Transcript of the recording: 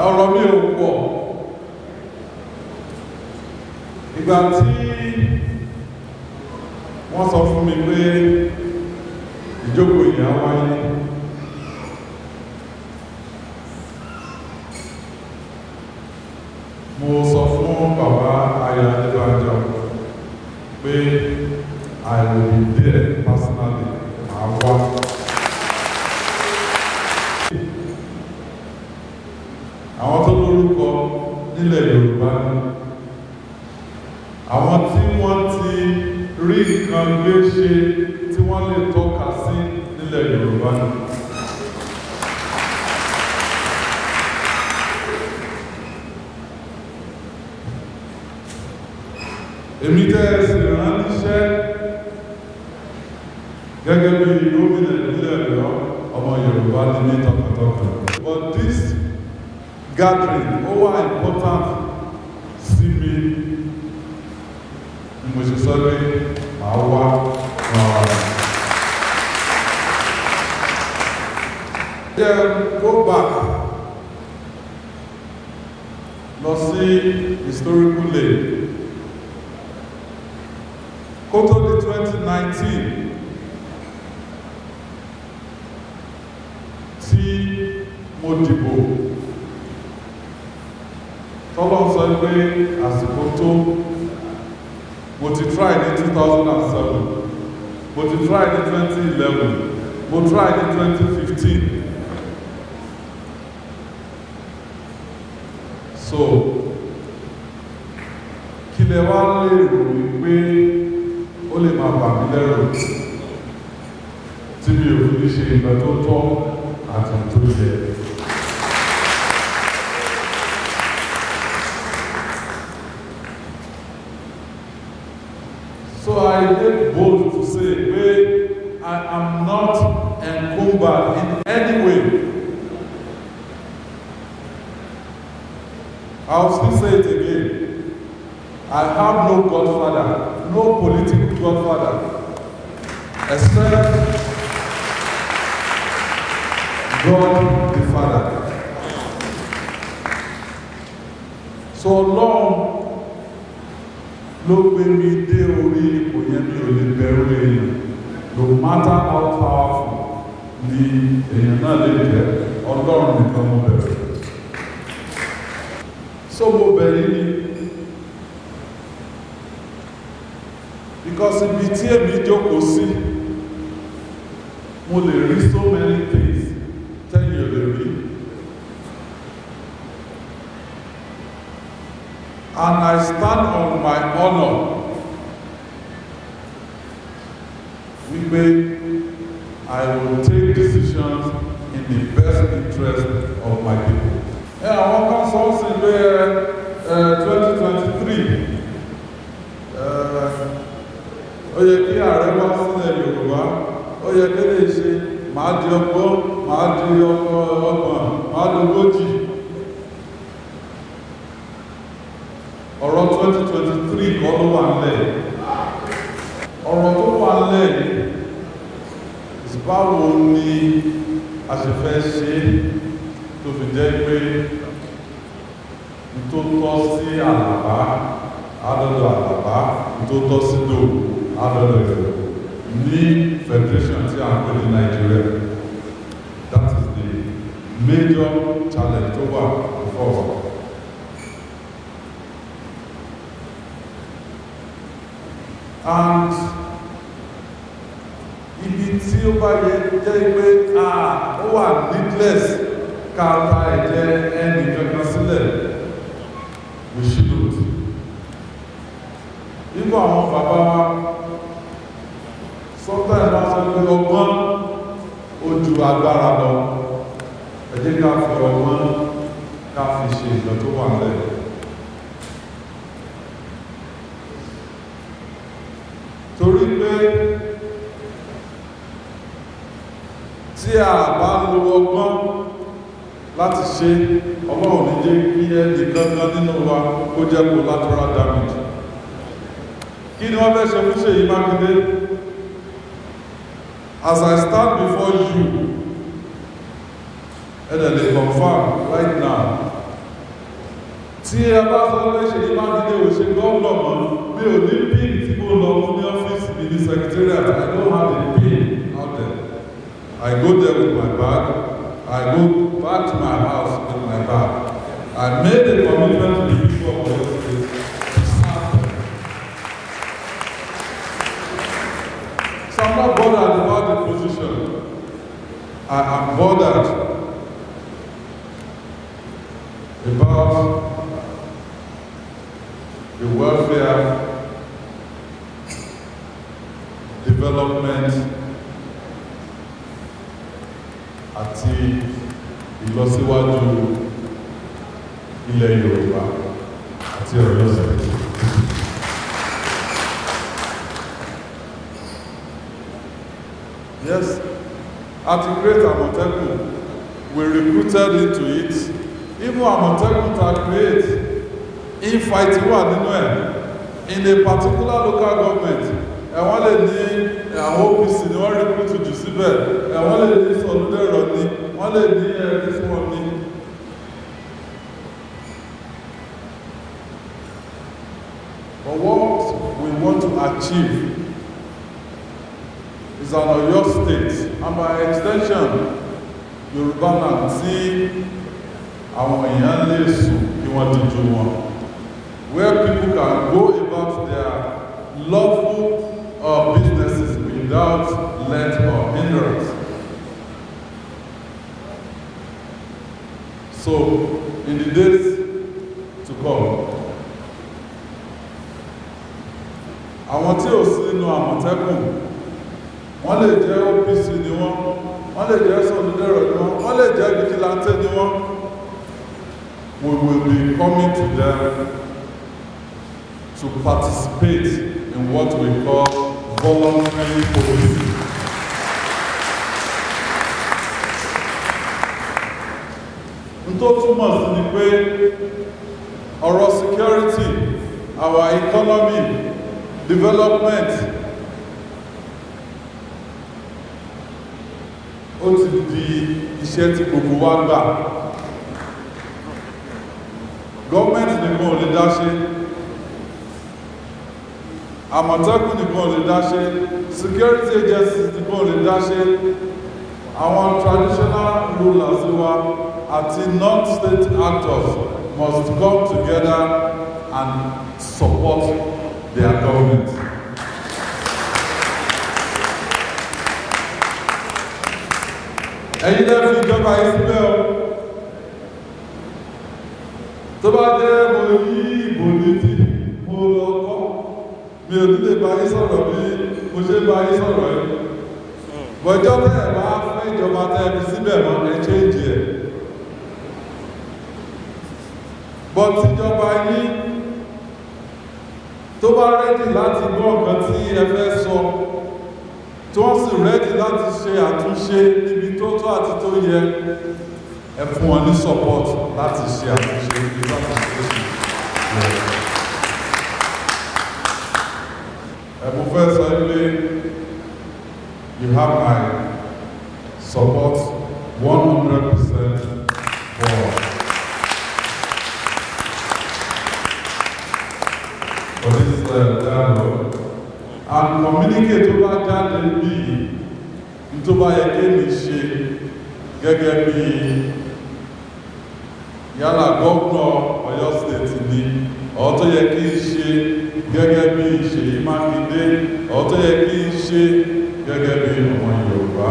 ọ̀rọ̀ mi ò pọ̀. Ìgbà tí wọ́n sọ fún mi pé ìjókòó ìyá wáyé, mo sọ fún bàbá Aya Adébánjọ pé I will be there personally. Àwa àwọn tó lórúkọ nílẹ̀ Yorùbá ni àwọn tí wọ́n ti rí nǹkan gbé ṣe tí wọ́n lè tọ́ka sí nílẹ̀ Yorùbá ni. Èmi tẹ́ sì rán níṣẹ́ gẹ́gẹ́ bí gómìnà ìpínlẹ̀ Ọ̀yọ́, ọmọ Yorùbá ní ní tọkàntọkàn. But this gathering ó wà important sí mi ni mo ṣe sọ pé màá wá go back lọ sí historical lane. Kó tó di 2019 tí mo dìbò, tọ́lọ́ sọ pé àsìkò tó, mo ti try ní 2007, mo ti try ní 2011, mo try ní 2015. So kí lẹ wá lè rò wípé ó lè máa bà mí lẹ́rù tí mi ò fi ṣe ìgbà tó tọ́ àti tó yẹ. So I take bold to say pé I am not encumbered in any way. I'll still say it again. I have no godfather, no political godfather, except God the Father. So long ló gbé mi dé orí ipò yẹn, mi ò lè bẹ̀rù èèyàn, no matter how powerful ni èèyàn náà lè jẹ́, Ọlọ́run nìkan mo bẹ̀rù. So mo bẹ̀rù ni because ibi tí èmi jókòó sí, mo lè rí so many things tẹ́yìn ò lè rí. And I stand on my honor wípé I will take decisions in the best interest of my people. Àwọn kan sọ sí pé 2023 ó yẹ kí ààrẹ wá sílẹ̀ Yorùbá, ó yẹ kí lè ṣe máa di ọgbọ́n, máa di ọgbọ̀n, máa di ogójì. Ọ̀rọ̀ 2023 kọ́ ló wà nílẹ̀. Ọ̀rọ̀ tó wà nílẹ̀ báwo ni a ṣe fẹ́ ṣe tó fi jẹ́ pé tó tọ́ sí Àlàbá, àdọ́dọ̀ Àlàbá, tó tọ́ sí Dò, àdọ́dọ̀ Ìfẹ́ ní federation tí a ń pè ní Nigeria. That is the major challenge tó wà before us. And ibi tí ó bá yẹ jẹ́ pé ó wà needless ká ta ẹ̀jẹ̀ ẹnì kankan sílẹ̀, we shouldn't. Nígbà àwọn bàbá wa sometimes wọ́n sọ pé ọgbọ́n ó ju agbára lọ, ẹ jẹ́ ká fi ọgbọ́n ká fi ṣe ìgbà tó wà lẹ́yìn. Torí pé tí a bá lo ọgbọ́n láti ṣe, Ọlọ́run ní jẹ́ kí ẹni gangan nínú wa kó jẹ́ collateral damage. Kí ni wọ́n fẹ́ ṣe fún Ṣèyí Mákindé? As I stand before you, and I confirm right now tí ẹ bá sọ pé Ṣèyí Mákindé ò ṣe gómìnà mọ́ mi ò ní pin tí mo lọ mú ní ọ́fíìsì mi ní secretariat. I don't have a pin out there. I go there with my bag. I go back to my house with my bag. I made a commitment to the people of Oyo State to serve them. So I'm not bothered about the position. I am bothered about the welfare, development, àti ìlọsíwájú ilẹ̀ Yorùbá àti Ọ̀yọ́ State. Yes, at the great Àmọ̀tẹ́kùn, we recruited into it. Even Àmọ̀tẹ́kùn ta create infighting wà nínú ẹ̀ in a particular local government. Ẹ̀wọ́n lè ní àwọn OPC ni wọ́n recruit jù síbẹ̀, ẹ̀wọ́n lè ní Sọ̀lúdẹ̀rọ̀ ni, wọ́n lè ní ẹ̀rí fún wọn ni. But what we want to achieve is an Oyo State, and by extension, Yorùbá land tí àwọn èèyàn lè sùn kí wọ́n díjú wọn, where people can go about their lawful businesses without let or hindrance. So, in the days to come, àwọn tí ò sí nínú Àmọ̀tẹ́kùn, wọ́n lè jẹ́ OPC ni wọ́n lè jẹ́ Sọ̀lúdẹ̀rọ̀ ni wọ́n lè jẹ́ vigilante ni wọ́n. We will be coming to them to participate in what we call voluntary policing. Tó túmọ̀ sí ni pé ọ̀rọ̀ security, our economy, development, ó ti di iṣẹ́ tí gbogbo wa gbà. Gọ́ọ̀mẹ́ntì nìkan ò lè dá ṣe, Àmọ̀tẹ́kùn nìkan ò lè dá ṣe, security agencies nìkan ò lè dá ṣe, àwọn traditional rulers wa àti non-state actors must come together and support their government. Ẹ̀yin lẹ́ fi ìjọba yìí síbẹ̀ o. Tó bá jẹ́ mo yí ìbò létí, mo lọ kọ́, mi ò ní lè bá yín sọ̀rọ̀ bí mo ṣe bá yín sọ̀rọ̀ yìí. Bọ̀jọ́ tẹ́ bá fẹ́ ìjọba tẹ́ fi síbẹ̀ mọ́ ẹ change ẹ̀. Bọ̀ tíjọba yín tó bá rẹ́dì láti gbọ́ nǹkan tí ẹ fẹ́ sọ, tí wọ́n sì rẹ́dì láti ṣe àtúnṣe níbi tó tọ́ àti tó yẹ, ẹ fún wọn ní support láti ṣe àtúnṣe níbi láti ṣe. Mo fẹ́ sọ pé you have my support 100% for this dialogue. And communicate tó bá jáde bíi tó bá yẹ kéèmì ṣe gẹ́gẹ́ bí yálà gómìnà Ọ̀yọ́ State ni, ọ̀ tó yẹ kí n ṣe gẹ́gẹ́ bí Ṣèyí Mákindé, ọ̀ tó yẹ kí n ṣe gẹ́gẹ́ bí ọmọ Yorùbá.